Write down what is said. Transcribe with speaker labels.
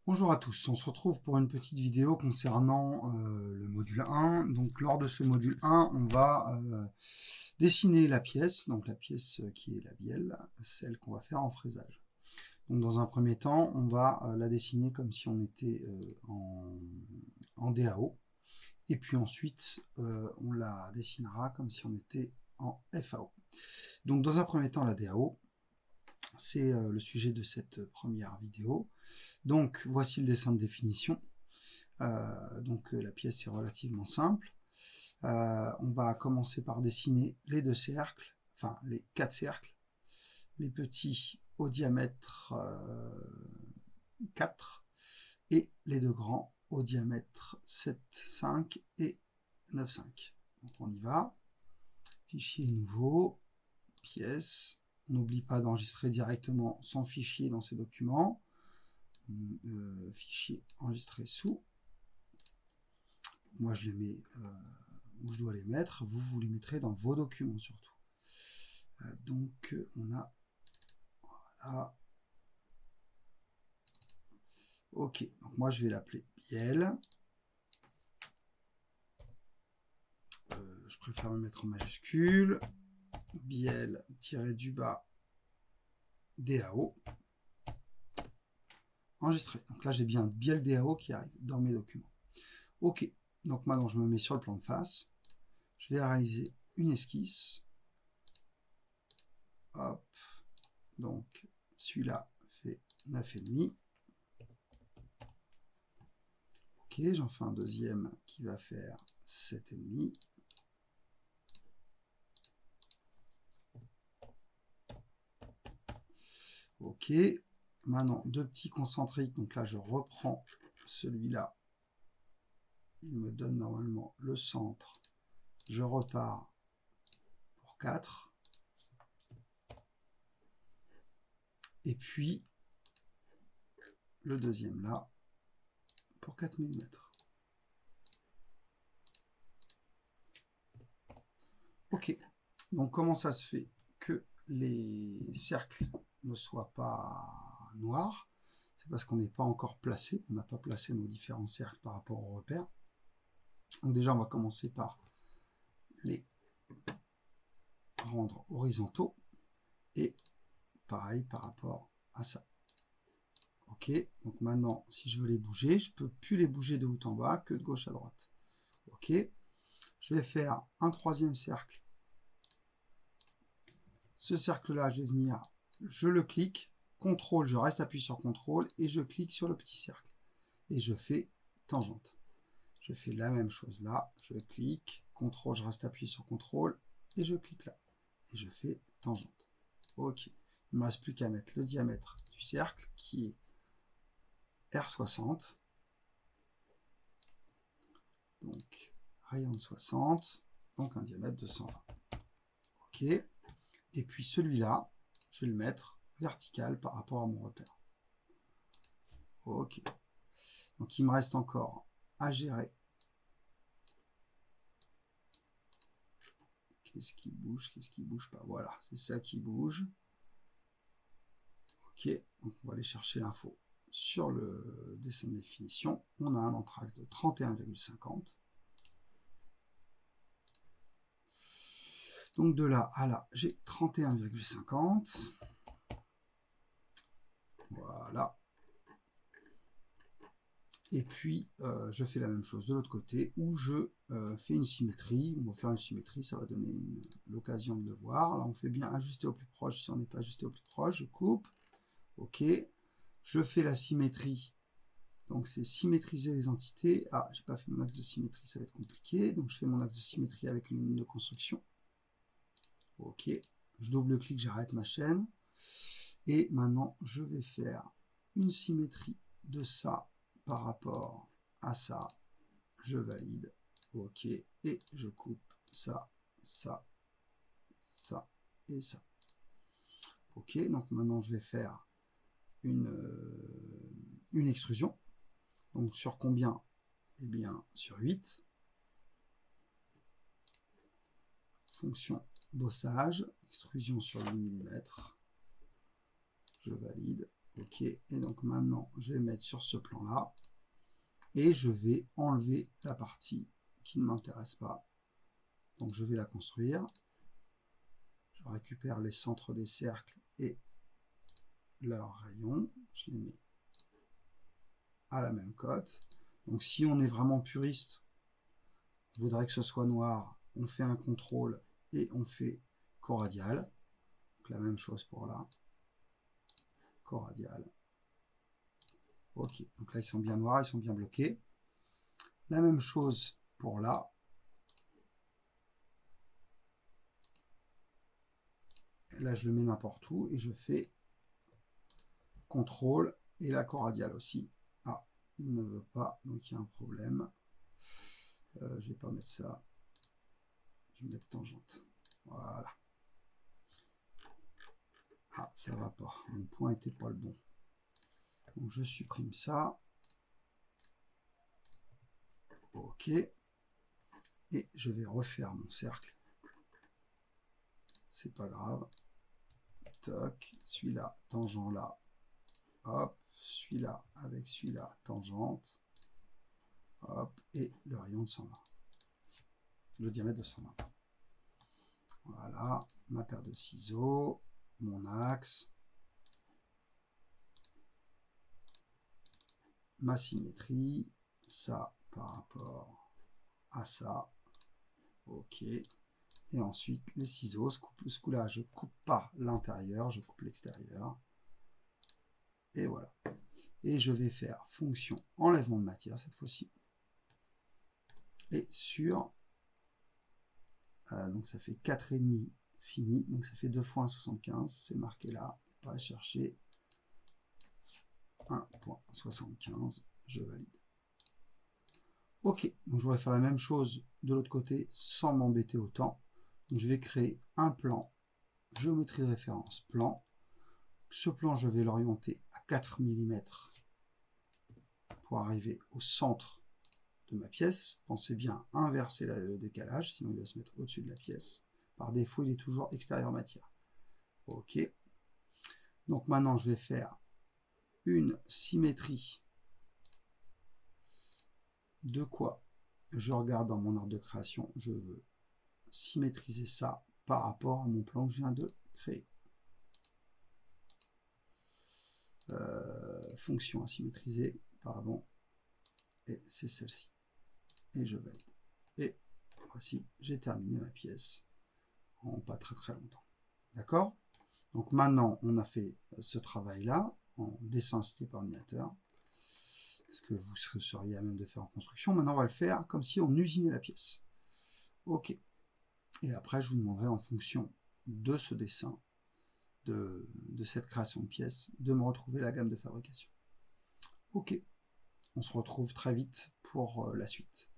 Speaker 1: Bonjour à tous, on se retrouve pour une petite vidéo concernant le module 1. Donc lors de ce module 1, on va dessiner la pièce, donc la pièce qui est la bielle, celle qu'on va faire en fraisage. Donc dans un premier temps, on va la dessiner comme si on était en DAO, et puis ensuite on la dessinera comme si on était en FAO. Donc dans un premier temps, la DAO, c'est le sujet de cette première vidéo. Donc voici le dessin de définition. Donc la pièce est relativement simple. On va commencer par dessiner les deux cercles, enfin les quatre cercles, les petits au diamètre 4 et les deux grands au diamètre 7,5 et 9,5. Donc on y va. Fichier nouveau, pièce. On n'oublie pas d'enregistrer directement son fichier dans ses documents. Fichier enregistré sous. Moi, je les mets où je dois les mettre. Vous les mettrez dans vos documents surtout. Donc, on a... Voilà. Ok, donc moi, je vais l'appeler bielle. Je préfère me mettre en majuscule. Bielle tiré du bas DAO. Enregistré. Donc là, j'ai bien bielle DAO qui arrive dans mes documents. Ok, donc maintenant, je me mets sur le plan de face. Je vais réaliser une esquisse. Hop. Donc, celui-là fait 9,5. Ok, j'en fais un deuxième qui va faire 7,5. Ok, maintenant deux petits concentriques, donc là je reprends celui-là, il me donne normalement le centre, je repars pour 4, et puis le deuxième là, pour 4 mm. Ok, donc comment ça se fait que les cercles ne soient pas noirs? C'est parce qu'on n'est pas encore placé, on n'a pas placé nos différents cercles par rapport aux repères. Donc déjà, on va commencer par les rendre horizontaux et pareil par rapport à ça. Ok, donc maintenant, si je veux les bouger, je ne peux plus les bouger de haut en bas que de gauche à droite. Ok, je vais faire un troisième cercle. Ce cercle-là, je vais venir, je le clique, CTRL, je reste appuyé sur CTRL et je clique sur le petit cercle. Et je fais tangente. Je fais la même chose là, je clique, CTRL, je reste appuyé sur CTRL et je clique là. Et je fais tangente. Ok, il ne me reste plus qu'à mettre le diamètre du cercle qui est R60. Donc, rayon de 60, donc un diamètre de 120. Ok, et puis celui-là, je vais le mettre vertical par rapport à mon repère. Ok, donc il me reste encore à gérer. Qu'est-ce qui bouge pas? Voilà, c'est ça qui bouge. Ok, donc on va aller chercher l'info sur le dessin de définition. On a un entraxe de 31,50. Donc de là à là, j'ai 31,50. Voilà. Et puis, je fais la même chose de l'autre côté où je fais une symétrie. On va faire une symétrie, ça va donner l'occasion de le voir. Là, on fait bien ajuster au plus proche. Si on n'est pas ajusté au plus proche, je coupe. Ok. Je fais la symétrie. Donc, c'est symétriser les entités. Ah, j'ai pas fait mon axe de symétrie, ça va être compliqué. Donc, je fais mon axe de symétrie avec une ligne de construction. Ok. Je double-clique, j'arrête ma chaîne. Et maintenant, je vais faire une symétrie de ça par rapport à ça. Je valide. Ok. Et je coupe ça, ça, ça et ça. Ok. Donc maintenant, je vais faire une extrusion. Donc sur combien? Eh bien, sur 8. Fonction bossage, extrusion sur 8 mm. Je valide. Ok, et donc maintenant, je vais mettre sur ce plan-là, et je vais enlever la partie qui ne m'intéresse pas. Donc je vais la construire. Je récupère les centres des cercles et leurs rayons. Je les mets à la même cote. Donc si on est vraiment puriste, on voudrait que ce soit noir, on fait un contrôle et on fait coradial. Donc la même chose pour là. Coradial. Ok, donc là ils sont bien noirs, ils sont bien bloqués. La même chose pour là. Là je le mets n'importe où et je fais contrôle et la coradial aussi. Ah, il ne veut pas, donc il y a un problème. Je vais pas mettre ça. Je vais mettre tangente. Voilà. Ah, ça va pas. Mon point était pas le bon. Donc je supprime ça. Ok. Et je vais refaire mon cercle. C'est pas grave. Toc. Celui-là, tangent là. Hop. Celui-là avec celui-là, tangente. Hop. Et le rayon de 120. Le diamètre de 120. Voilà. Ma paire de ciseaux. Mon axe. Ma symétrie. Ça par rapport à ça. Ok. Et ensuite, les ciseaux, ce coup-là, je coupe pas l'intérieur, je coupe l'extérieur. Et voilà. Et je vais faire fonction enlèvement de matière cette fois-ci. Et sur, donc ça fait 4,5 fini, donc ça fait 2 fois 1,75, c'est marqué là, et pas à chercher 1,75, je valide. Ok, donc je voudrais faire la même chose de l'autre côté sans m'embêter autant. Donc je vais créer un plan, géométrie de référence, plan. Ce plan, je vais l'orienter à 4 mm pour arriver au centre de ma pièce. Pensez bien à inverser le décalage, sinon il va se mettre au-dessus de la pièce. Par défaut, il est toujours extérieur matière. Ok. Donc maintenant, je vais faire une symétrie. De quoi? Je regarde dans mon ordre de création, je veux symétriser ça par rapport à mon plan que je viens de créer. Fonction à symétriser, pardon, et c'est celle-ci. Et je valide. Et voici, j'ai terminé ma pièce en pas très très longtemps. D'accord? Donc maintenant, on a fait ce travail-là en dessin assisté par ordinateur. Ce que vous seriez à même de faire en construction. Maintenant, on va le faire comme si on usinait la pièce. Ok. Et après, je vous demanderai en fonction de ce dessin, de cette création de pièces, de me retrouver la gamme de fabrication. Ok. On se retrouve très vite pour la suite.